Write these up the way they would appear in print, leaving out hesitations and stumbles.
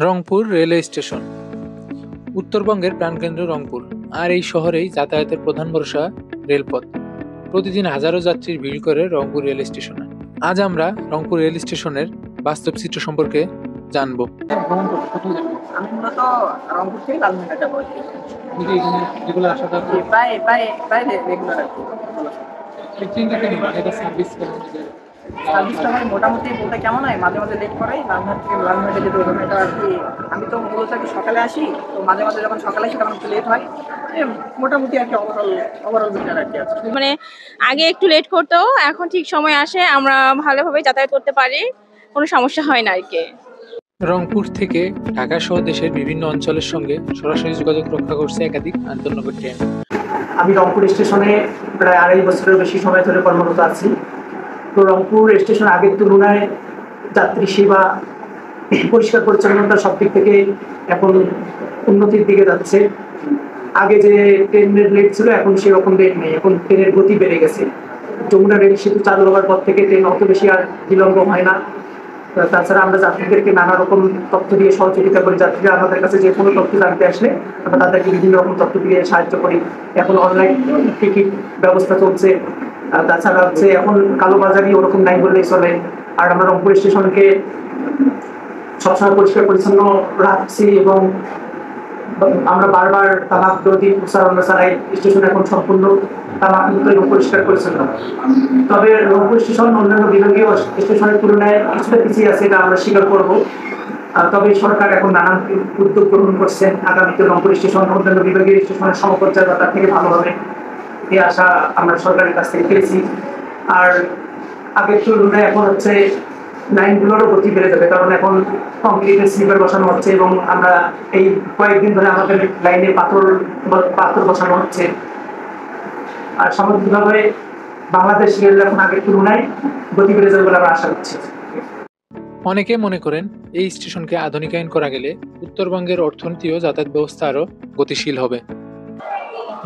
Rangpur railway station উত্তরবঙ্গের প্রাণকেন্দ্র রংপুর, আর এই শহরেই যাতায়াতের প্রধান ভরসা রেলপথ। প্রতিদিন হাজারো যাত্রীর ভিড় করে রংপুর রেল স্টেশনে। আজ আমরা রংপুর রেল স্টেশনের বাস্তব চিত্র সম্পর্কে জানবো। আমি মূলত রংপুর থেকে লালমনিরহাট যাবো। সার্ভিস প্রায় রেগুলার আর কি। সার্ভিসটা হয় মোটামুটি বলতে কেমন হয়, মাঝে মাঝে লেট করে। লালমনিরহাট থেকে লালমনিরহাটে যেতে হবে এটা আর কি। আমি তো মূলত আর কি সকালে আসি, তো মাঝে মাঝে যখন সকালে আসি তখন একটু লেট হয়। মোটামুটি আর কি ওভারঅল বেটার আর কি আছে। মানে আগে একটু লেট করতো, এখন ঠিক সময় আসে, আমরা ভালোভাবে যাতায়াত করতে পারি, কোনো সমস্যা হয় না আর কি। রংপুর থেকে ঢাকা সহ দেশের বিভিন্ন অঞ্চলের সঙ্গে সরাসরি যোগাযোগ রক্ষা করছে একাধিক আন্তনগর ট্রেন। আমি রংপুর স্টেশনে প্রায় 2.5 বছরের বেশি সময় ধরে কর্মরত আছি। তো রংপুর স্টেশন আগের তুলনায় যাত্রী সেবা, পরিষ্কার পরিচ্ছন্নতা সব দিক থেকে এখন উন্নতির দিকে যাচ্ছে। আগে যে ট্রেনের লেট ছিল এখন সেরকম লেট নেই, এখন ট্রেনের গতি বেড়ে গেছে। যমুনা রেল সেতু চালু হওয়ার পর থেকে ট্রেন অত বেশি আর বিলম্ব হয় না। তাছাড়া আমরা যাত্রীদেরকে নানা রকম তথ্য দিয়ে সহযোগিতা করি। যাত্রীরা আমাদের কাছে যে কোনো তথ্য জানতে আসলে আমরা তাদেরকে বিভিন্ন রকম তথ্য দিয়ে সাহায্য করি। এখন অনলাইন টিকিট ব্যবস্থা চলছে। তাছাড়া হচ্ছে এখন কালোবাজারি ওরকম নাই বললেই চলে। আর আমরা রংপুর স্টেশনকে সবসময় পরিষ্কার পরিচ্ছন্ন রাখছি এবং আমরা বারবার তামাক বিরোধী প্রচারণা চালাই। স্টেশন এখন সম্পূর্ণ তামাক মুক্ত এবং পরিষ্কার পরিচ্ছন্ন। তবে রংপুর স্টেশন অন্যান্য বিভাগীয় স্টেশনের তুলনায় কিছুটা পিছিয়ে আছে, এটা আমরা স্বীকার করবো। তবে সরকার এখন নানান উদ্যোগ গ্রহণ করছেন। আগামীতে রংপুর স্টেশন অন্যান্য বিভাগীয় স্টেশনের সমপর্যায়ে বা তার থেকে ভালো হবে, এই আশা আমরা সরকারের কাছ থেকে পেয়েছি। আর আগের তুলনায় এখন হচ্ছে লাইনগুলোরও গতি বেড়ে যাবে, কারণ এখন কংক্রিটের স্লিপার বসানো হচ্ছে এবং আমরা এই কয়েকদিন ধরে আমাদের লাইনে পাথর বসানো হচ্ছে। আর সামগ্রিকভাবে বাংলাদেশ রেল এখন আগের তুলনায় গতি বেড়ে যাবে বলে আমরা আশা করছি। অনেকে মনে করেন এই স্টেশনকে আধুনিকায়ন করা গেলে উত্তরবঙ্গের অর্থনীতি ও যাতায়াত ব্যবস্থা আরো গতিশীল হবে।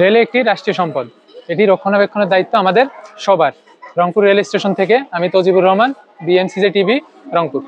রেল একটি রাষ্ট্রীয় সম্পদ, এটি রক্ষণাবেক্ষণের দায়িত্ব আমাদের সবার। রংপুর রেল স্টেশন থেকে আমি তজিবুর রহমান, BMCJ টিভি, রংপুর।